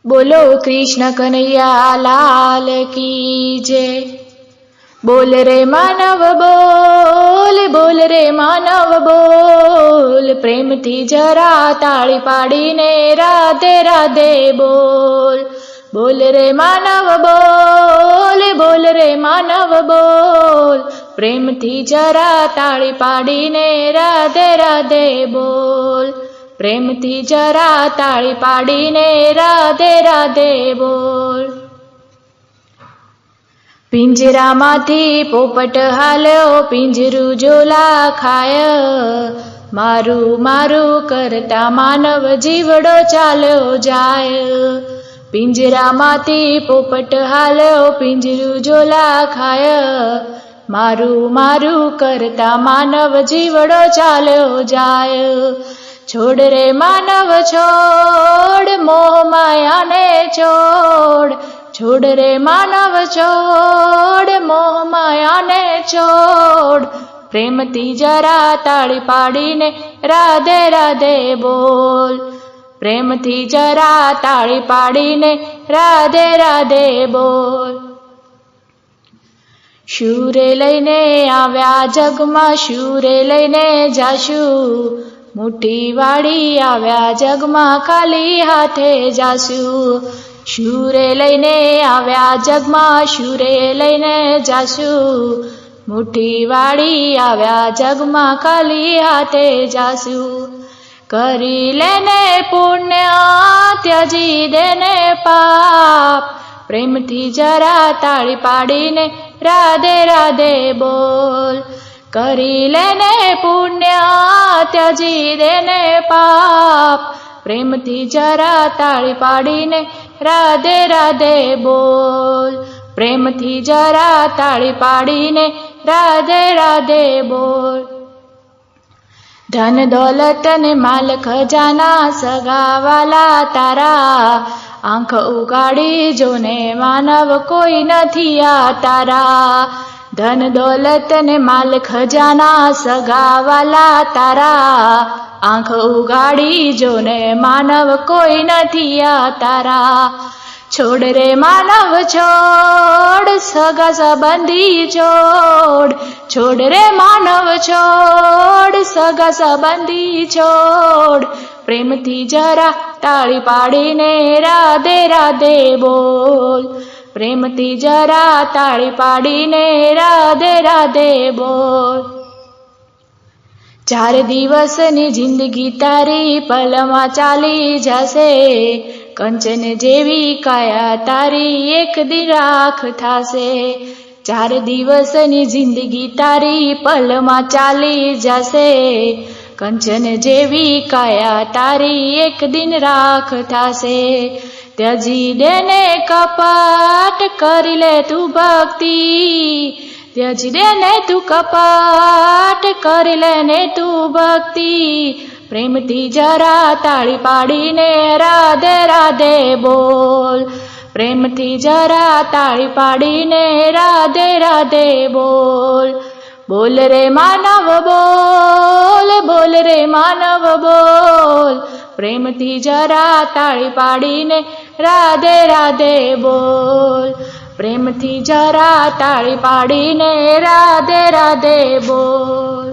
बोलो कृष्ण कन्हैया लाल की जय। बोल रे मानव बोल, बोल रे मानव बोल, प्रेम थी जरा ताड़ी पाड़ी ने राधे राधे बोल। बोल रे मानव बोल, बोल रे मानव बोल, प्रेम थी जरा ताड़ी पाड़ी ने राधे राधे बोल। प्रेम थी जरा ताड़ी पाड़ी ने राधे राधे बोल। पिंजरा माथी पोपट हाल्यो पिंजरू झोला खाय, मारू मारू करता मानव जीवड़ो चाल्यो जाय। पिंजरा माथी पोपट हाल्यो पिंजरू झोला खाय, मारू मारू करता मानव जीवड़ो चाल्यो जाय। छोड़ रे मानव छोड़, मोह माया ने छोड़, छोड़ रे मानव छोड़, मोह माया ने छोड़, प्रेम थी जरा ताड़ी पाड़ी ने राधे राधे बोल। प्रेम थी जरा ताड़ी पाड़ी ने राधे राधे बोल। शूरे लईने आव्या जगमा शूरे लईने जाशू, मुठ्ठी वाड़ी आव्या जगमा खाली हाथे जाशू। शूरे लईने आव्या जगमा शूरे लईने जाशू, मुठ्ठी वाड़ी आव्या जगमा खाली हाथे जाशू। करी लेने पुण्य त्याजी देने पाप, प्रेम थी जरा ताड़ी पाड़ी ने राधे राधे बोल। करी लेने पुण्य त्याजी देने पाप, प्रेम थी जरा ताड़ी पाड़ी ने राधे राधे बोल। प्रेम थी जरा ताड़ी पाड़ी ने राधे राधे बोल। धन दौलत ने माल खजाना सगा वाला तारा, आंख उगाड़ी जोने मानव कोई नथी आ तारा। धन दौलत ने माल खजाना सगा वाला तारा, आंख उगाड़ी जोने मानव कोई नथी आ तारा। छोड़ रे मानव छोड़, सगा संबंधी छोड़, छोड़ रे मानव छोड़, सगा संबंधी छोड़, प्रेम थी जरा ताड़ी पाड़ी ने राधे राधे बोल। प्रेम थी जरा ताड़ी पाड़ी ने राधे राधे बोल। 4 દિવસની જિંદગી તારી પલમાં ચાલી જશે, કંચન જેવી કાયા તારી એક દી રાખ થાશે। 4 દિવસની જિંદગી તારી પલમાં ચાલી જશે, કંચન જેવી કાયા તારી એક દિન રાખ થાશે। ત્યજી દેને કપટ કરી લે તું ભક્તિ, ત્યજી દેને તું કપટ કરી લેને તું ભક્તિ, પ્રેમ थी जरा ताड़ी पाड़ी ने राधे राधे बोल। प्रेम थी जरा ताड़ी पाड़ी ने राधे राधे बोल। बोल रे मानव बोल, बोल रे मानव बोल, प्रेम थी जरा ताड़ी पाड़ी ने राधे राधे बोल। प्रेम थी जरा ताड़ी पाड़ी ने राधे राधे बोल।